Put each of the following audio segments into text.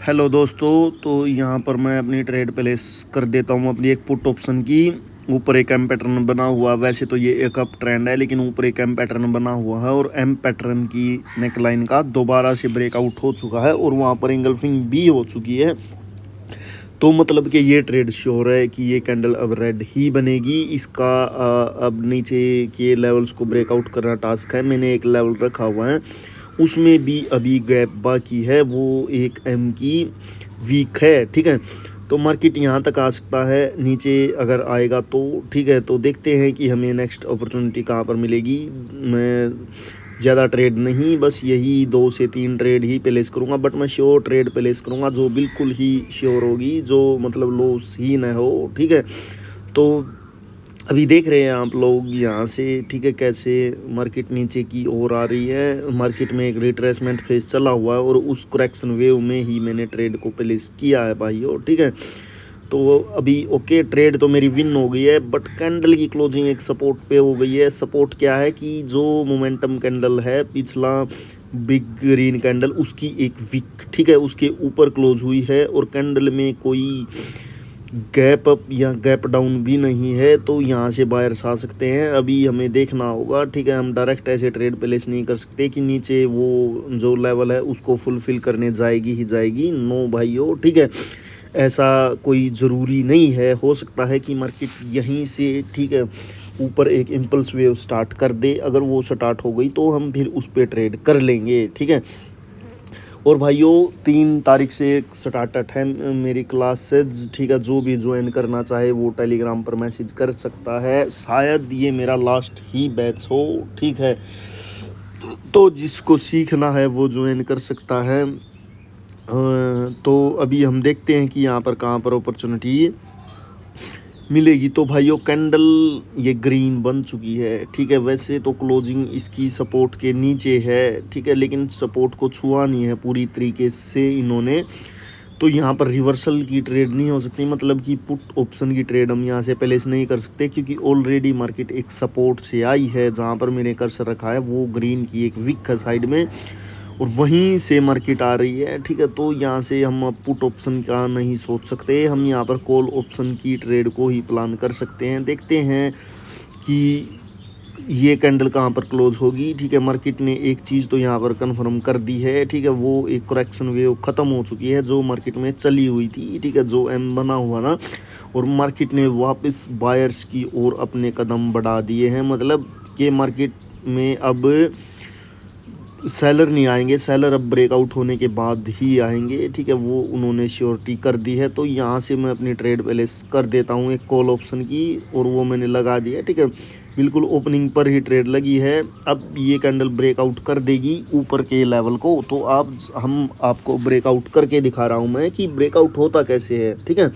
Hello दोस्तों। तो यहाँ पर मैं अपनी ट्रेड प्लेस कर देता हूँ अपनी एक पुट ऑप्शन की। ऊपर एक एम पैटर्न बना हुआ, वैसे तो ये एक अप ट्रेंड है लेकिन ऊपर एक एम पैटर्न बना हुआ है और एम पैटर्न की नेकलाइन का दोबारा से ब्रेकआउट हो चुका है और वहाँ पर इंगल्फिंग भी हो चुकी है। तो मतलब कि ये ट्रेड श्योर है कि ये कैंडल अब रेड ही बनेगी। इसका अब नीचे के लेवल्स को ब्रेकआउट करना टास्क है। मैंने एक लेवल रखा हुआ है, उसमें भी अभी गैप बाकी है, वो एक एम की वीक है। ठीक है, तो मार्केट यहाँ तक आ सकता है, नीचे अगर आएगा तो ठीक है। तो देखते हैं कि हमें नेक्स्ट अपॉर्चुनिटी कहाँ पर मिलेगी। मैं ज़्यादा ट्रेड नहीं, बस यही 2 से 3 ट्रेड ही प्लेस करूँगा, बट मैं श्योर ट्रेड प्लेस करूँगा जो बिल्कुल ही श्योर होगी, जो मतलब लॉस ही ना हो। ठीक है, तो अभी देख रहे हैं आप लोग यहाँ से, ठीक है, कैसे मार्केट नीचे की ओर आ रही है। मार्केट में एक रिट्रेसमेंट फेज चला हुआ है और उस करेक्शन वेव में ही मैंने ट्रेड को प्लेस किया है भाइयों। ठीक है, तो अभी ओके, ट्रेड तो मेरी विन हो गई है, बट कैंडल की क्लोजिंग एक सपोर्ट पे हो गई है। सपोर्ट क्या है कि जो मोमेंटम कैंडल है पिछला बिग ग्रीन कैंडल, उसकी एक वीक, ठीक है, उसके ऊपर क्लोज हुई है और कैंडल में कोई गैप अप या गैप डाउन भी नहीं है, तो यहाँ से बायर्स आ सकते हैं। अभी हमें देखना होगा, ठीक है, हम डायरेक्ट ऐसे ट्रेड प्लेस नहीं कर सकते कि नीचे वो जो लेवल है उसको फुलफिल करने जाएगी ही जाएगी। नो भाइयों, ठीक है, ऐसा कोई ज़रूरी नहीं है। हो सकता है कि मार्केट यहीं से, ठीक है, ऊपर एक इम्पल्स वेव स्टार्ट कर दे। अगर वो स्टार्ट हो गई तो हम फिर उस पर ट्रेड कर लेंगे। ठीक है, और भाइयों 3 तारीख से एक स्टार्ट है मेरी क्लासेज। ठीक है, जो भी ज्वाइन करना चाहे वो टेलीग्राम पर मैसेज कर सकता है। शायद ये मेरा लास्ट ही बैच हो। ठीक है, तो जिसको सीखना है वो ज्वाइन कर सकता है। तो अभी हम देखते हैं कि यहाँ पर कहाँ पर अपॉर्चुनिटी मिलेगी। तो भाइयों कैंडल ये ग्रीन बन चुकी है। ठीक है, वैसे तो क्लोजिंग इसकी सपोर्ट के नीचे है, ठीक है, लेकिन सपोर्ट को छुआ नहीं है पूरी तरीके से इन्होंने। तो यहाँ पर रिवर्सल की ट्रेड नहीं हो सकती, मतलब कि पुट ऑप्शन की ट्रेड हम यहाँ से प्लेस नहीं कर सकते, क्योंकि ऑलरेडी मार्केट एक सपोर्ट से आई है। जहाँ पर मैंने कर्सर रखा है वो ग्रीन की एक विक है साइड में, और वहीं से मार्केट आ रही है। ठीक है, तो यहाँ से हम अब पुट ऑप्शन का नहीं सोच सकते, हम यहाँ पर कॉल ऑप्शन की ट्रेड को ही प्लान कर सकते हैं। देखते हैं कि ये कैंडल कहाँ पर क्लोज होगी। ठीक है, मार्केट ने एक चीज़ तो यहाँ पर कंफर्म कर दी है। ठीक है, वो एक करेक्शन वेव ख़त्म हो चुकी है जो मार्केट में चली हुई थी। ठीक है, जो एम बना हुआ ना, और मार्केट ने वापस बायर्स की ओर अपने कदम बढ़ा दिए हैं। मतलब कि मार्केट में अब सेलर नहीं आएंगे, सेलर अब ब्रेकआउट होने के बाद ही आएंगे। ठीक है, वो उन्होंने श्योरिटी कर दी है। तो यहाँ से मैं अपनी ट्रेड प्लेस कर देता हूँ एक कॉल ऑप्शन की, और वो मैंने लगा दिया है। ठीक है, बिल्कुल ओपनिंग पर ही ट्रेड लगी है। अब ये कैंडल ब्रेकआउट कर देगी ऊपर के लेवल को, तो हम आपको ब्रेकआउट करके दिखा रहा हूँ मैं कि ब्रेकआउट होता कैसे है। ठीक है,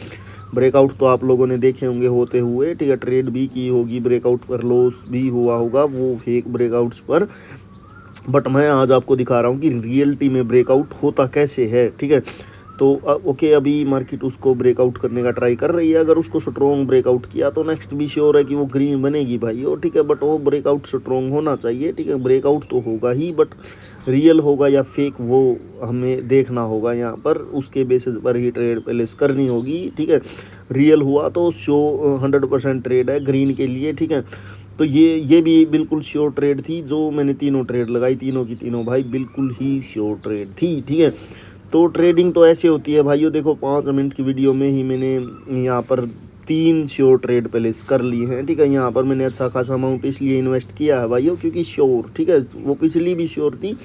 ब्रेकआउट तो आप लोगों ने देखे होंगे होते हुए। ठीक है, ट्रेड भी की होगी, ब्रेकआउट पर लॉस भी हुआ होगा वो फेक ब्रेकआउट्स पर, बट मैं आज आपको दिखा रहा हूँ कि रियलिटी में ब्रेकआउट होता कैसे है। ठीक है, तो ओके, अभी मार्केट उसको ब्रेकआउट करने का ट्राई कर रही है। अगर उसको स्ट्रॉन्ग ब्रेकआउट किया तो नेक्स्ट भी श्योर है कि वो ग्रीन बनेगी भाई। और ठीक है, बट वो ब्रेकआउट स्ट्रॉन्ग होना चाहिए। ठीक है, ब्रेकआउट तो होगा ही, बट रियल होगा या फेक वो हमें देखना होगा यहाँ पर, उसके बेसिस पर ही ट्रेड प्लेस करनी होगी। ठीक है, रियल हुआ तो शो 100% ट्रेड है ग्रीन के लिए। ठीक है, तो ये भी बिल्कुल श्योर ट्रेड थी जो मैंने तीनों ट्रेड लगाई, तीनों की तीनों भाई बिल्कुल ही श्योर ट्रेड थी। ठीक है, तो ट्रेडिंग तो ऐसे होती है भाइयों। देखो 5 मिनट की वीडियो में ही मैंने यहाँ पर 3 श्योर ट्रेड प्लेस कर लिए हैं। ठीक है, यहाँ पर मैंने अच्छा खासा अमाउंट इसलिए इन्वेस्ट किया है भाइयों क्योंकि श्योर, ठीक है, वो पिछली भी श्योर थी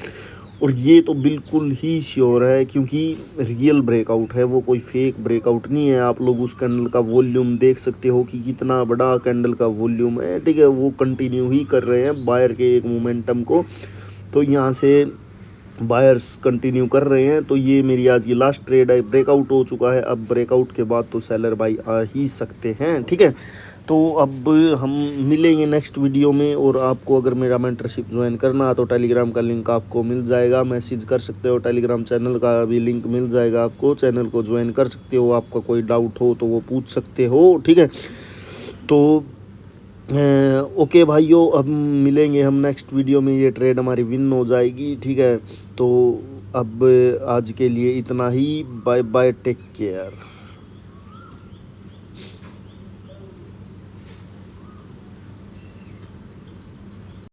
और ये तो बिल्कुल ही श्योर है क्योंकि रियल ब्रेकआउट है, वो कोई फेक ब्रेकआउट नहीं है। आप लोग उस कैंडल का वॉल्यूम देख सकते हो कि कितना बड़ा कैंडल का वॉल्यूम है। ठीक है, वो कंटिन्यू ही कर रहे हैं बायर के एक मोमेंटम को, तो यहाँ से बायर्स कंटिन्यू कर रहे हैं। तो ये मेरी आज की लास्ट ट्रेड है, ब्रेकआउट हो चुका है। अब ब्रेकआउट के बाद तो सेलर बाई आ ही सकते हैं। ठीक है, तो अब हम मिलेंगे नेक्स्ट वीडियो में, और आपको अगर मेरा मेंटरशिप ज्वाइन करना है तो टेलीग्राम का लिंक आपको मिल जाएगा, मैसेज कर सकते हो। टेलीग्राम चैनल का भी लिंक मिल जाएगा आपको, चैनल को ज्वाइन कर सकते हो। आपका कोई डाउट हो तो वो पूछ सकते हो। ठीक है, तो ओके भाइयों, अब मिलेंगे हम नेक्स्ट वीडियो में। ये ट्रेड हमारी विन हो जाएगी। ठीक है, तो अब आज के लिए इतना ही। Bye bye, take care.